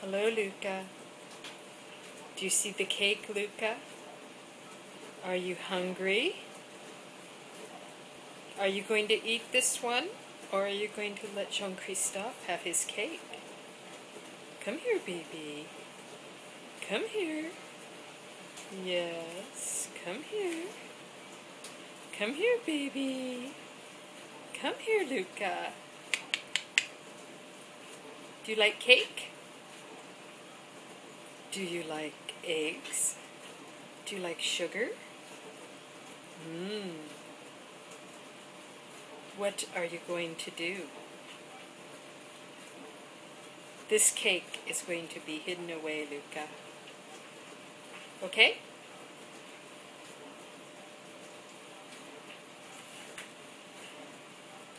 Hello, Luca. Do you see the cake, Luca? Are you hungry? Are you going to eat this one? Or are you going to let Jean-Christophe have his cake? Come here, baby. Come here. Yes, come here. Come here, baby. Come here, Luca. Do you like cake? Do you like eggs? Do you like sugar? What are you going to do? This cake is going to be hidden away, Luca. Okay?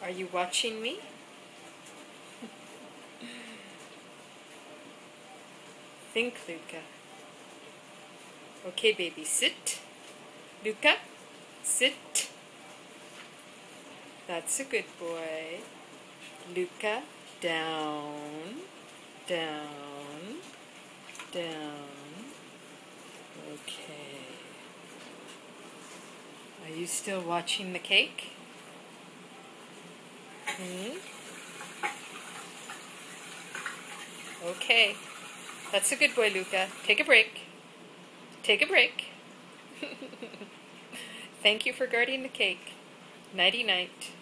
Are you watching me? Think, Luca. Okay, baby, sit. Luca, sit. That's a good boy. Luca, down, down, down. Okay. Are you still watching the cake? Okay. That's a good boy, Luca. Take a break. Take a break. Thank you for guarding the cake. Nighty-night.